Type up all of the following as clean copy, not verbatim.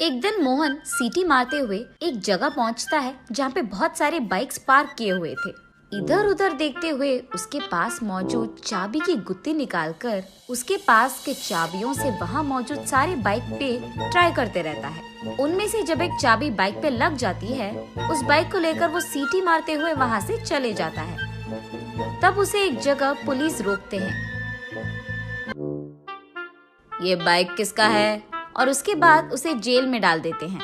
एक दिन मोहन सीटी मारते हुए एक जगह पहुंचता है जहाँ पे बहुत सारे बाइक्स पार्क किए हुए थे। इधर उधर देखते हुए उसके पास मौजूद चाबी की गुत्ती निकालकर उसके पास के चाबियों से वहाँ मौजूद सारे बाइक पे ट्राई करते रहता है। उनमें से जब एक चाबी बाइक पे लग जाती है, उस बाइक को लेकर वो सीटी मारते हुए वहाँ से चले जाता है। तब उसे एक जगह पुलिस रोकते हैं। ये बाइक किसका है? और उसके बाद उसे जेल में डाल देते हैं।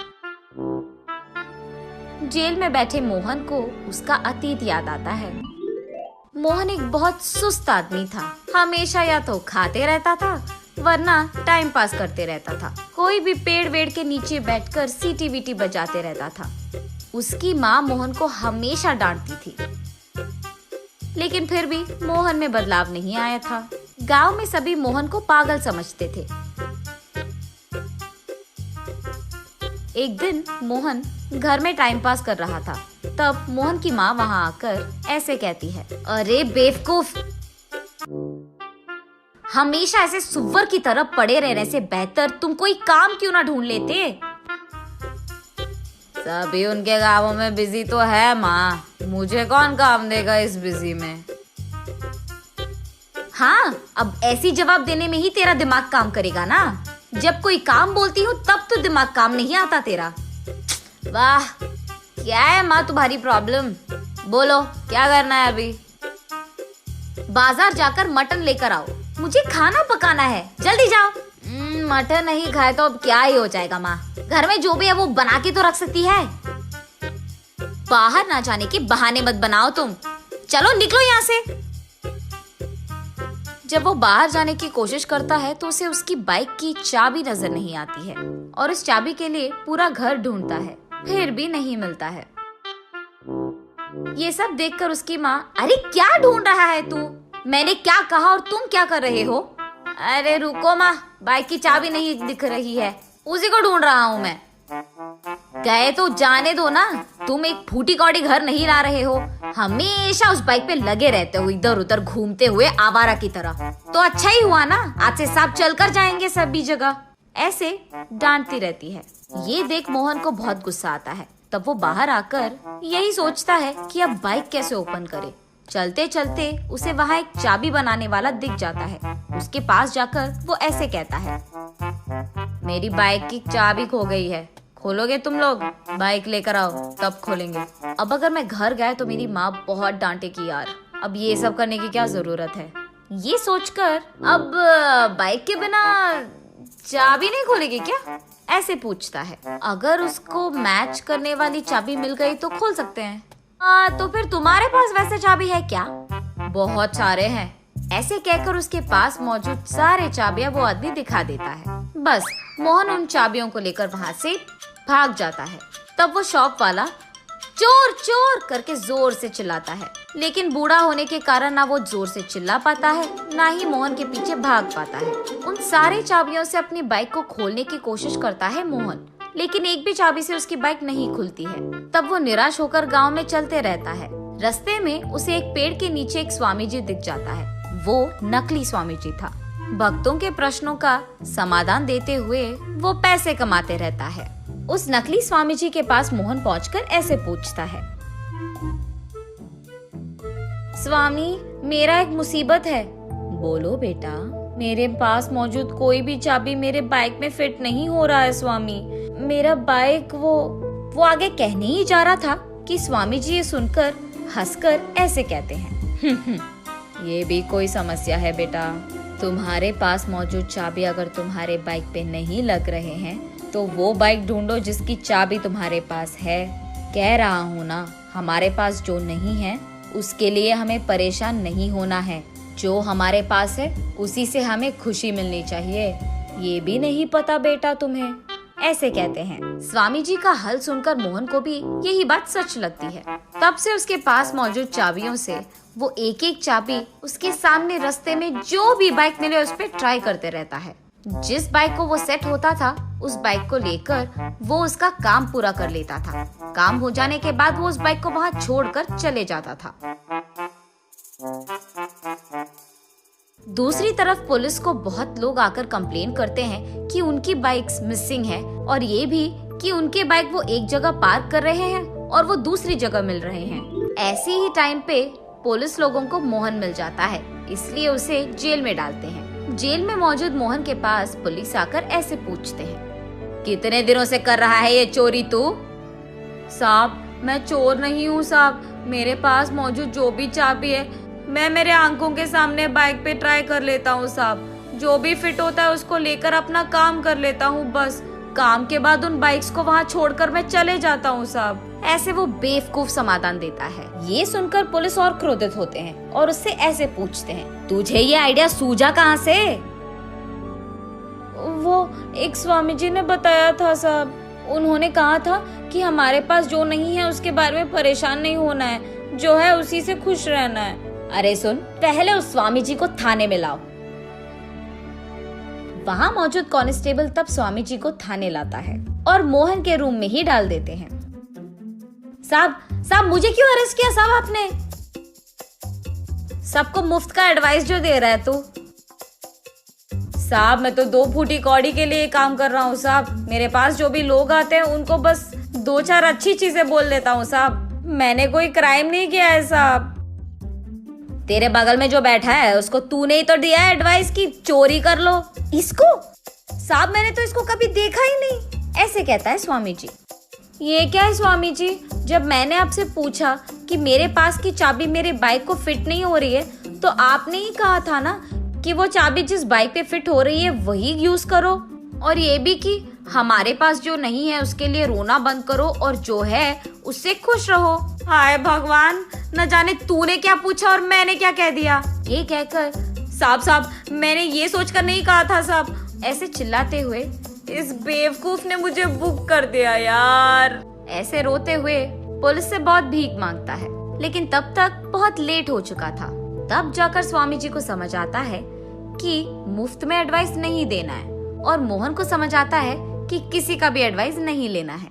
जेल में बैठे मोहन को उसका अतीत याद आता है। मोहन एक बहुत सुस्त आदमी था। हमेशा या तो खाते रहता था वरना टाइम पास करते रहता था। कोई भी पेड़ वेड़ के नीचे बैठकर सीटी वीटी बजाते रहता था। उसकी माँ मोहन को हमेशा डांटती थी, लेकिन फिर भी मोहन में बदलाव नहीं आया था। गांव में सभी मोहन को पागल समझते थे। एक दिन मोहन घर में टाइम पास कर रहा था। तब मोहन की माँ वहाँ आकर ऐसे कहती है, अरे बेवकूफ, हमेशा ऐसे सुअर की तरह पड़े रहने से बेहतर तुम कोई काम क्यों ना ढूंढ लेते। सभी उनके गाँवों में बिजी तो है माँ, मुझे कौन काम देगा इस बिजी में। हाँ, अब ऐसी जवाब देने में ही तेरा दिमाग काम करेगा ना। जब कोई काम बोलती हूँ तब तो दिमाग काम नहीं आता तेरा। वाह, क्या है माँ तुम्हारी प्रॉब्लम? बोलो क्या करना है अभी? बाजार जाकर मटन लेकर आओ, मुझे खाना पकाना है, जल्दी जाओ। मटन नहीं खाए तो अब क्या ही हो जाएगा माँ, घर में जो भी है वो बना के तो रख सकती है। बाहर ना जाने के बहाने मत बनाओ तुम, चलो निकलो यहाँ से। जब वो बाहर जाने की कोशिश करता है तो उसे उसकी बाइक की चाबी नजर नहीं आती है और उस चाबी के लिए पूरा घर ढूंढता है, फिर भी नहीं मिलता है। ये सब देखकर उसकी माँ, अरे क्या ढूंढ रहा है तू? मैंने क्या कहा और तुम क्या कर रहे हो? अरे रुको माँ, बाइक की चाबी नहीं दिख रही है, उसी को ढूंढ रहा हूँ मैं। गए तो जाने दो ना, तुम एक फूटी कौड़ी घर नहीं ला रहे हो, हमेशा उस बाइक पे लगे रहते हो इधर उधर घूमते हुए आवारा की तरह। तो अच्छा ही हुआ ना, आज से साथ चलकर जाएंगे सभी जगह। ऐसे डांटती रहती है। ये देख मोहन को बहुत गुस्सा आता है। तब वो बाहर आकर यही सोचता है कि अब बाइक कैसे ओपन करे। चलते चलते उसे वहाँ एक चाबी बनाने वाला दिख जाता है। उसके पास जाकर वो ऐसे कहता है, मेरी बाइक की चाबी खो गई है, खोलोगे तुम लोग? बाइक लेकर आओ तब खोलेंगे। अब अगर मैं घर गया तो मेरी माँ बहुत डांटेगी यार, अब ये सब करने की क्या जरूरत है। ये सोचकर अब बाइक के बिना चाबी नहीं खोलेगी क्या, ऐसे पूछता है। अगर उसको मैच करने वाली चाबी मिल गई तो खोल सकते हैं। तो फिर तुम्हारे पास वैसे चाबी है क्या? बहुत सारे हैं। ऐसे कहकर उसके पास मौजूद सारे चाबियां वो आदमी दिखा देता है। बस मोहन उन चाबियों को लेकर वहाँ से भाग जाता है। तब वो शॉप वाला चोर चोर करके जोर से चिल्लाता है, लेकिन बूढ़ा होने के कारण ना वो जोर से चिल्ला पाता है, ना ही मोहन के पीछे भाग पाता है। उन सारे चाबियों से अपनी बाइक को खोलने की कोशिश करता है मोहन, लेकिन एक भी चाबी से उसकी बाइक नहीं खुलती है। तब वो निराश होकर गांव में चलते रहता है। रास्ते में उसे एक पेड़ के नीचे एक स्वामी जी दिख जाता है। वो नकली स्वामी जी था। भक्तों के प्रश्नों का समाधान देते हुए वो पैसे कमाते रहता है। उस नकली स्वामी जी के पास मोहन पहुंचकर ऐसे पूछता है, स्वामी मेरा एक मुसीबत है। बोलो बेटा। मेरे पास मौजूद कोई भी चाबी मेरे बाइक में फिट नहीं हो रहा है स्वामी। मेरा बाइक वो आगे कहने ही जा रहा था कि स्वामी जी ये सुनकर हंसकर ऐसे कहते हैं, ये भी कोई समस्या है बेटा। तुम्हारे पास मौजूद चाबी अगर तुम्हारे बाइक पे नहीं लग रहे हैं तो वो बाइक ढूंढो जिसकी चाबी तुम्हारे पास है। कह रहा हूँ ना, हमारे पास जो नहीं है उसके लिए हमें परेशान नहीं होना है। जो हमारे पास है उसी से हमें खुशी मिलनी चाहिए। ये भी नहीं पता बेटा तुम्हें, ऐसे कहते हैं। स्वामी जी का हल सुनकर मोहन को भी यही बात सच लगती है। तब से उसके पास मौजूद चाबियों से वो एक एक चाबी उसके सामने रास्ते में जो भी बाइक मिले उस पर ट्राई करते रहता है। जिस बाइक को वो सेट होता था उस बाइक को लेकर वो उसका काम पूरा कर लेता था। काम हो जाने के बाद वो उस बाइक को वहाँ छोड़कर चले जाता था। दूसरी तरफ पुलिस को बहुत लोग आकर कंप्लेन करते हैं कि उनकी बाइक्स मिसिंग है और ये भी कि उनके बाइक वो एक जगह पार्क कर रहे हैं और वो दूसरी जगह मिल रहे हैं। ऐसे ही टाइम पे पुलिस लोगों को मोहन मिल जाता है, इसलिए उसे जेल में डालते हैं। जेल में मौजूद मोहन के पास पुलिस आकर ऐसे पूछते हैं, कितने दिनों से कर रहा है ये चोरी तू? साहब मैं चोर नहीं हूँ साहब, मेरे पास मौजूद जो भी चाबी है मैं मेरे आंखों के सामने बाइक पे ट्राई कर लेता हूँ साहब, जो भी फिट होता है उसको लेकर अपना काम कर लेता हूँ, बस काम के बाद उन बाइक्स को वहाँ छोड़कर मैं चले जाता हूँ साहब। ऐसे वो बेवकूफ समाधान देता है। ये सुनकर पुलिस और क्रोधित होते हैं और उससे ऐसे पूछते हैं, तुझे ये आइडिया सूझा कहाँ से? वो एक स्वामी जी ने बताया था साहब, उन्होंने कहा था कि हमारे पास जो नहीं है उसके बारे में परेशान नहीं होना है, जो है उसी से खुश रहना है। अरे सुन, पहले उस स्वामी जी को थाने में लाओ। वहाँ मौजूद कांस्टेबल तब स्वामी जी को थाने लाता है और मोहन के रूम में ही डाल देते हैं। साहब मुझे क्यों अरेस्ट किया साहब आपने? सबको मुफ्त का एडवाइस जो दे रहा है तू? साहब मैं तो 2 फूटी कौड़ी के लिए काम कर रहा हूँ साहब, मेरे पास जो भी लोग आते हैं उनको बस 2-4 अच्छी चीजें बोल देता हूँ साहब, मैंने कोई क्राइम नहीं किया है साहब। तेरे बगल में जो बैठा है उसको तूने ही तो दिया है एडवाइस की चोरी कर लो। इसको? साहब मैंने तो इसको कभी देखा ही नहीं, ऐसे कहता है स्वामी जी। ये क्या है स्वामी जी, जब मैंने आपसे पूछा कि मेरे पास की चाबी मेरे बाइक को फिट नहीं हो रही है तो आपने ही कहा था ना कि वो चाबी जिस बाइक पे फिट हो रही है वही यूज करो, और ये भी कि हमारे पास जो नहीं है उसके लिए रोना बंद करो और जो है उससे खुश रहो। हाय भगवान, न जाने तूने क्या पूछा और मैंने क्या कह दिया। ये कहकर साहब मैंने ये सोचकर नहीं कहा था साहब, ऐसे चिल्लाते हुए इस बेवकूफ ने मुझे बुक कर दिया यार। ऐसे रोते हुए पुलिस से बहुत भीख मांगता है, लेकिन तब तक बहुत लेट हो चुका था। तब जाकर स्वामी जी को समझ आता है कि मुफ्त में एडवाइस नहीं देना है और मोहन को समझ आता है कि किसी का भी एडवाइस नहीं लेना है।